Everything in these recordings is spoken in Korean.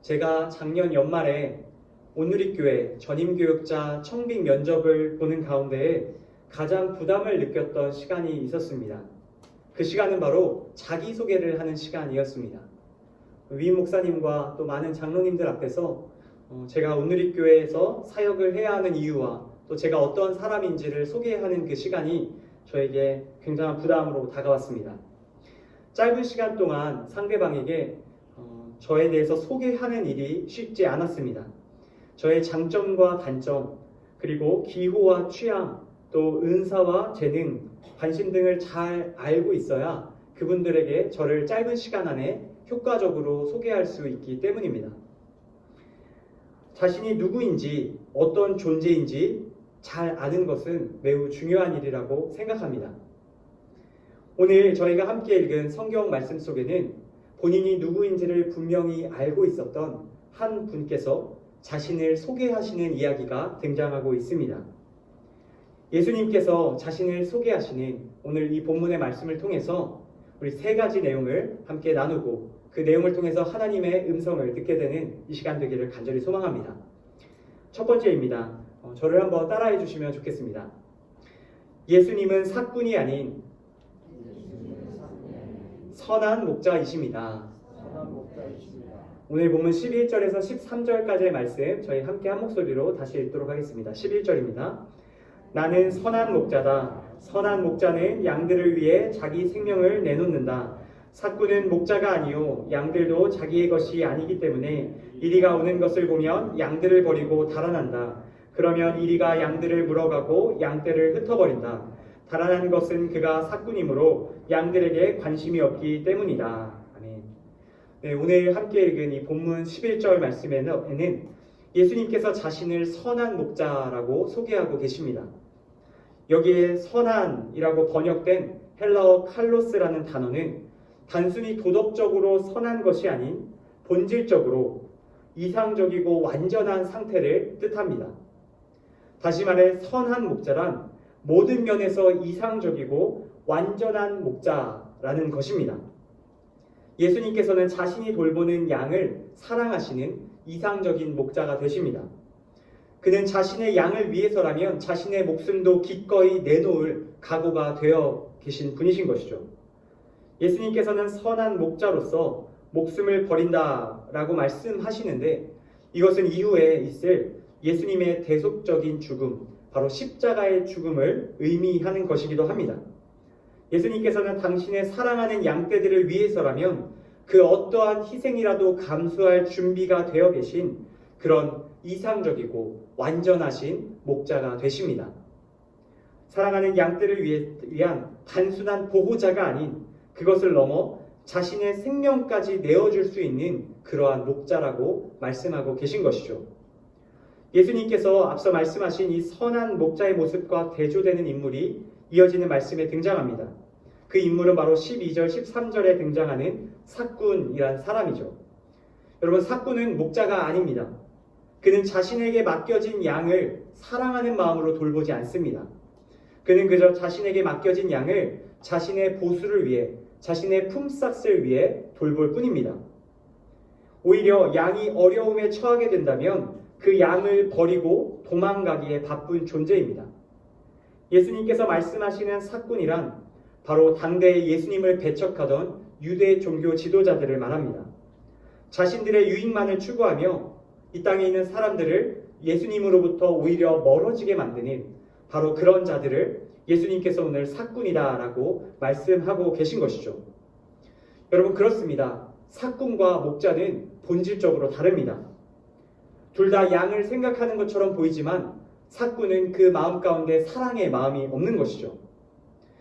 제가 작년 연말에 온누리교회 전임교육자 청빙 면접을 보는 가운데에 가장 부담을 느꼈던 시간이 있었습니다. 그 시간은 바로 자기소개를 하는 시간이었습니다. 위 목사님과 또 많은 장로님들 앞에서 제가 온누리교회에서 사역을 해야 하는 이유와 또 제가 어떤 사람인지를 소개하는 그 시간이 저에게 굉장한 부담으로 다가왔습니다. 짧은 시간 동안 상대방에게 저에 대해서 소개하는 일이 쉽지 않았습니다. 저의 장점과 단점, 그리고 기호와 취향, 또 은사와 재능, 관심 등을 잘 알고 있어야 그분들에게 저를 짧은 시간 안에 효과적으로 소개할 수 있기 때문입니다. 자신이 누구인지, 어떤 존재인지 잘 아는 것은 매우 중요한 일이라고 생각합니다. 오늘 저희가 함께 읽은 성경 말씀 속에는 본인이 누구인지를 분명히 알고 있었던 한 분께서 자신을 소개하시는 이야기가 등장하고 있습니다. 예수님께서 자신을 소개하시는 오늘 이 본문의 말씀을 통해서 우리 세 가지 내용을 함께 나누고 그 내용을 통해서 하나님의 음성을 듣게 되는 이 시간 되기를 간절히 소망합니다. 첫 번째입니다. 저를 한번 따라해 주시면 좋겠습니다. 예수님은 사꾼이 아닌 선한 목자이십니다. 오늘 본문 11절에서 13절까지의 말씀 저희 함께 한 목소리로 다시 읽도록 하겠습니다. 11절입니다. 나는 선한 목자다. 선한 목자는 양들을 위해 자기 생명을 내놓는다. 사꾼은 목자가 아니요 양들도 자기의 것이 아니기 때문에 이리가 오는 것을 보면 양들을 버리고 달아난다. 그러면 이리가 양들을 물어가고 양떼를 흩어버린다. 달아난 것은 그가 사꾼이므로 양들에게 관심이 없기 때문이다. 아멘. 네, 오늘 함께 읽은 이 본문 11절 말씀에는 예수님께서 자신을 선한 목자라고 소개하고 계십니다. 여기에 선한이라고 번역된 헬라어 칼로스라는 단어는 단순히 도덕적으로 선한 것이 아닌 본질적으로 이상적이고 완전한 상태를 뜻합니다. 다시 말해 선한 목자란 모든 면에서 이상적이고 완전한 목자라는 것입니다. 예수님께서는 자신이 돌보는 양을 사랑하시는 이상적인 목자가 되십니다. 그는 자신의 양을 위해서라면 자신의 목숨도 기꺼이 내놓을 각오가 되어 계신 분이신 것이죠. 예수님께서는 선한 목자로서 목숨을 버린다라고 말씀하시는데 이것은 이후에 있을 예수님의 대속적인 죽음, 바로 십자가의 죽음을 의미하는 것이기도 합니다. 예수님께서는 당신의 사랑하는 양떼들을 위해서라면 그 어떠한 희생이라도 감수할 준비가 되어 계신 그런 이상적이고 완전하신 목자가 되십니다. 사랑하는 양떼를 위한 단순한 보호자가 아닌 그것을 넘어 자신의 생명까지 내어줄 수 있는 그러한 목자라고 말씀하고 계신 것이죠. 예수님께서 앞서 말씀하신 이 선한 목자의 모습과 대조되는 인물이 이어지는 말씀에 등장합니다. 그 인물은 바로 12절, 13절에 등장하는 사꾼이란 사람이죠. 여러분, 사꾼은 목자가 아닙니다. 그는 자신에게 맡겨진 양을 사랑하는 마음으로 돌보지 않습니다. 그는 그저 자신에게 맡겨진 양을 자신의 보수를 위해, 자신의 품삯을 위해 돌볼 뿐입니다. 오히려 양이 어려움에 처하게 된다면 그 양을 버리고 도망가기에 바쁜 존재입니다. 예수님께서 말씀하시는 사꾼이란 바로 당대에 예수님을 배척하던 유대 종교 지도자들을 말합니다. 자신들의 유익만을 추구하며 이 땅에 있는 사람들을 예수님으로부터 오히려 멀어지게 만드는 바로 그런 자들을 예수님께서 오늘 사꾼이다라고 말씀하고 계신 것이죠. 여러분, 그렇습니다. 사꾼과 목자는 본질적으로 다릅니다. 둘 다 양을 생각하는 것처럼 보이지만 사꾼은 그 마음 가운데 사랑의 마음이 없는 것이죠.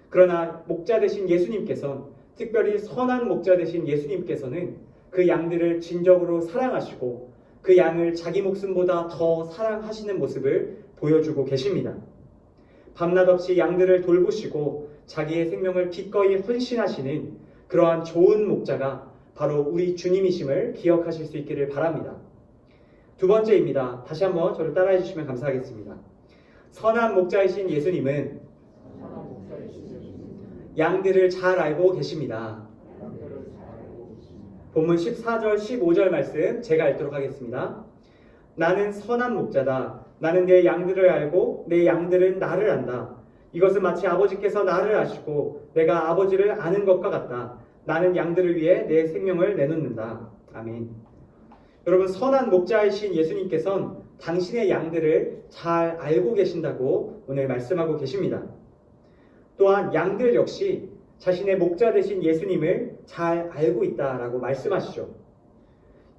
그러나 목자 되신 예수님께서는, 특별히 선한 목자 되신 예수님께서는 그 양들을 진정으로 사랑하시고 그 양을 자기 목숨보다 더 사랑하시는 모습을 보여주고 계십니다. 밤낮 없이 양들을 돌보시고 자기의 생명을 기꺼이 헌신하시는 그러한 좋은 목자가 바로 우리 주님이심을 기억하실 수 있기를 바랍니다. 두 번째입니다. 다시 한번 저를 따라해 주시면 감사하겠습니다. 선한 목자이신 예수님은 양들을 잘 알고 계십니다. 본문 14절, 15절 말씀 제가 읽도록 하겠습니다. 나는 선한 목자다. 나는 내 양들을 알고 내 양들은 나를 안다. 이것은 마치 아버지께서 나를 아시고 내가 아버지를 아는 것과 같다. 나는 양들을 위해 내 생명을 내놓는다. 아멘. 여러분, 선한 목자이신 예수님께서는 당신의 양들을 잘 알고 계신다고 오늘 말씀하고 계십니다. 또한 양들 역시 자신의 목자 되신 예수님을 잘 알고 있다라고 말씀하시죠.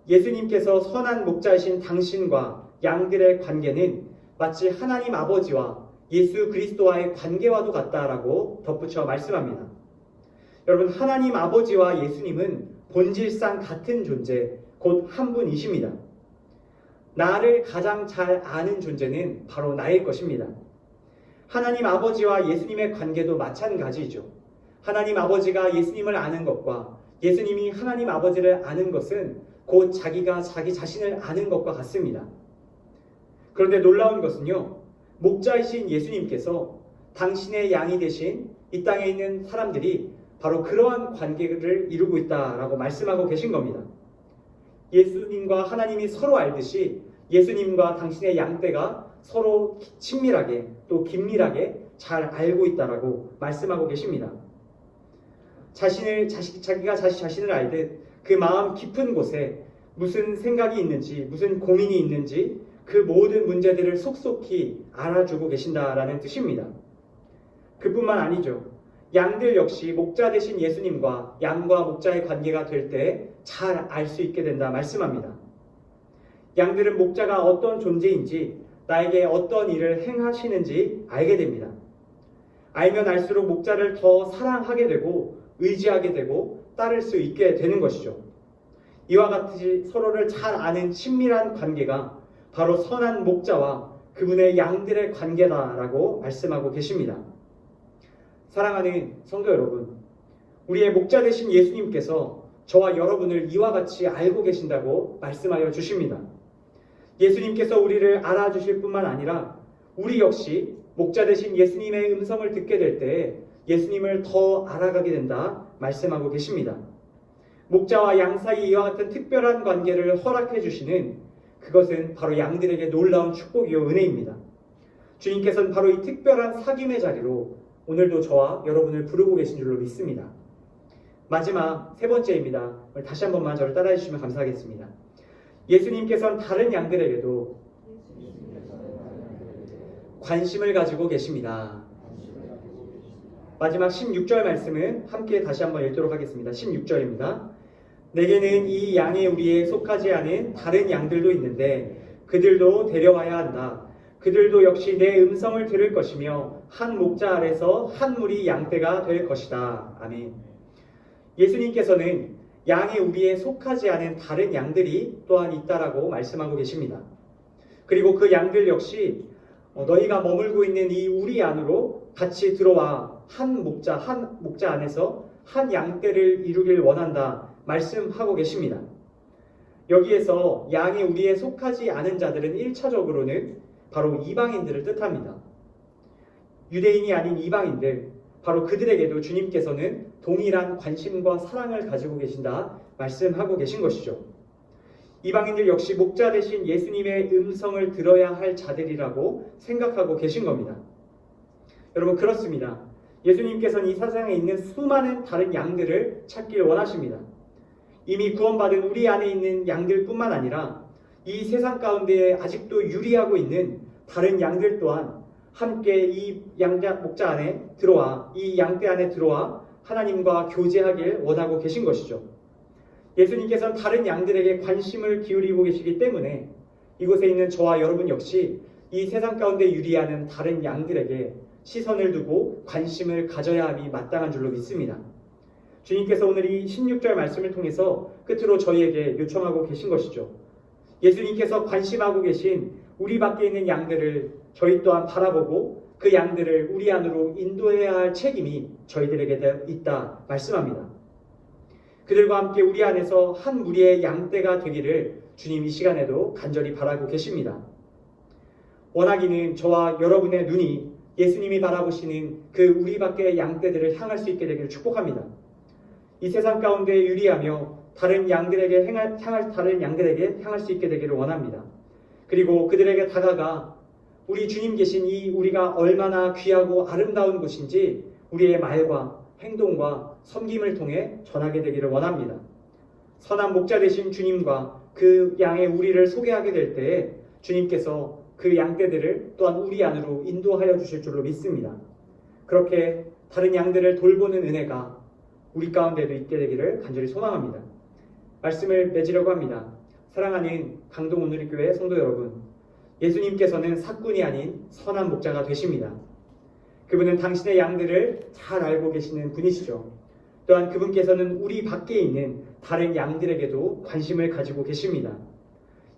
예수님께서 선한 목자이신 당신과 양들의 관계는 마치 하나님 아버지와 예수 그리스도와의 관계와도 같다라고 덧붙여 말씀합니다. 여러분, 하나님 아버지와 예수님은 본질상 같은 존재, 곧 한 분이십니다. 나를 가장 잘 아는 존재는 바로 나일 것입니다. 하나님 아버지와 예수님의 관계도 마찬가지죠. 하나님 아버지가 예수님을 아는 것과 예수님이 하나님 아버지를 아는 것은 곧 자기가 자기 자신을 아는 것과 같습니다. 그런데 놀라운 것은요, 목자이신 예수님께서 당신의 양이 되신 이 땅에 있는 사람들이 바로 그러한 관계를 이루고 있다라고 말씀하고 계신 겁니다. 예수님과 하나님이 서로 알듯이 예수님과 당신의 양떼가 서로 친밀하게 또 긴밀하게 잘 알고 있다라고 말씀하고 계십니다. 자기가 자신을 알듯 그 마음 깊은 곳에 무슨 생각이 있는지, 무슨 고민이 있는지 그 모든 문제들을 속속히 알아주고 계신다라는 뜻입니다. 그뿐만 아니죠. 양들 역시 목자 되신 예수님과 양과 목자의 관계가 될 때 잘 알 수 있게 된다 말씀합니다. 양들은 목자가 어떤 존재인지, 나에게 어떤 일을 행하시는지 알게 됩니다. 알면 알수록 목자를 더 사랑하게 되고 의지하게 되고 따를 수 있게 되는 것이죠. 이와 같이 서로를 잘 아는 친밀한 관계가 바로 선한 목자와 그분의 양들의 관계다라고 말씀하고 계십니다. 사랑하는 성도 여러분, 우리의 목자 되신 예수님께서 저와 여러분을 이와 같이 알고 계신다고 말씀하여 주십니다. 예수님께서 우리를 알아주실 뿐만 아니라 우리 역시 목자 되신 예수님의 음성을 듣게 될 때 예수님을 더 알아가게 된다 말씀하고 계십니다. 목자와 양 사이 이와 같은 특별한 관계를 허락해 주시는 그것은 바로 양들에게 놀라운 축복이요 은혜입니다. 주님께서는 바로 이 특별한 사귐의 자리로 오늘도 저와 여러분을 부르고 계신 줄로 믿습니다. 마지막 세 번째입니다. 다시 한 번만 저를 따라해 주시면 감사하겠습니다. 예수님께서는 다른 양들에게도 관심을 가지고 계십니다. 마지막 16절 말씀은 함께 다시 한번 읽도록 하겠습니다. 16절입니다. 내게는 이 양의 우리에 속하지 않은 다른 양들도 있는데 그들도 데려와야 한다. 그들도 역시 내 음성을 들을 것이며 한 목자 아래서 한 무리 양떼가 될 것이다. 아멘. 예수님께서는 양의 우리에 속하지 않은 다른 양들이 또한 있다라고 말씀하고 계십니다. 그리고 그 양들 역시 너희가 머물고 있는 이 우리 안으로 같이 들어와 한 목자 안에서 한 양떼를 이루길 원한다 말씀하고 계십니다. 여기에서 양의 우리에 속하지 않은 자들은 1차적으로는 바로 이방인들을 뜻합니다. 유대인이 아닌 이방인들, 바로 그들에게도 주님께서는 동일한 관심과 사랑을 가지고 계신다 말씀하고 계신 것이죠. 이방인들 역시 목자 되신 예수님의 음성을 들어야 할 자들이라고 생각하고 계신 겁니다. 여러분, 그렇습니다. 예수님께서는 이 세상에 있는 수많은 다른 양들을 찾길 원하십니다. 이미 구원받은 우리 안에 있는 양들뿐만 아니라 이 세상 가운데 아직도 유리하고 있는 다른 양들 또한 함께 이 목자 안에 들어와, 이 양떼 안에 들어와 하나님과 교제하길 원하고 계신 것이죠. 예수님께서는 다른 양들에게 관심을 기울이고 계시기 때문에 이곳에 있는 저와 여러분 역시 이 세상 가운데 유리하는 다른 양들에게 시선을 두고 관심을 가져야 함이 마땅한 줄로 믿습니다. 주님께서 오늘 이 16절 말씀을 통해서 끝으로 저희에게 요청하고 계신 것이죠. 예수님께서 관심하고 계신 우리 밖에 있는 양들을 저희 또한 바라보고 그 양들을 우리 안으로 인도해야 할 책임이 저희들에게 있다 말씀합니다. 그들과 함께 우리 안에서 한 무리의 양떼가 되기를 주님 이 시간에도 간절히 바라고 계십니다. 원하기는 저와 여러분의 눈이 예수님이 바라보시는 그 우리 밖의 양떼들을 향할 수 있게 되기를 축복합니다. 이 세상 가운데 유리하며 다른 양들에게 향할 수 있게 되기를 원합니다. 그리고 그들에게 다가가 우리 주님 계신 이 우리가 얼마나 귀하고 아름다운 곳인지 우리의 말과 행동과 섬김을 통해 전하게 되기를 원합니다. 선한 목자 되신 주님과 그 양의 우리를 소개하게 될 때에 주님께서 그 양떼들을 또한 우리 안으로 인도하여 주실 줄로 믿습니다. 그렇게 다른 양들을 돌보는 은혜가 우리 가운데도 있게 되기를 간절히 소망합니다. 말씀을 맺으려고 합니다. 사랑하는 강동 온누리교회 성도 여러분, 예수님께서는 사꾼이 아닌 선한 목자가 되십니다. 그분은 당신의 양들을 잘 알고 계시는 분이시죠. 또한 그분께서는 우리 밖에 있는 다른 양들에게도 관심을 가지고 계십니다.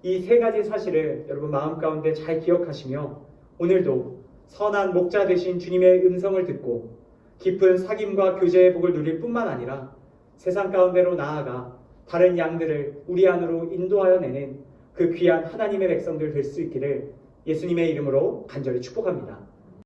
이 세 가지 사실을 여러분 마음 가운데 잘 기억하시며 오늘도 선한 목자 되신 주님의 음성을 듣고 깊은 사귐과 교제의 복을 누릴 뿐만 아니라 세상 가운데로 나아가 다른 양들을 우리 안으로 인도하여 내는 그 귀한 하나님의 백성들 될 수 있기를 예수님의 이름으로 간절히 축복합니다.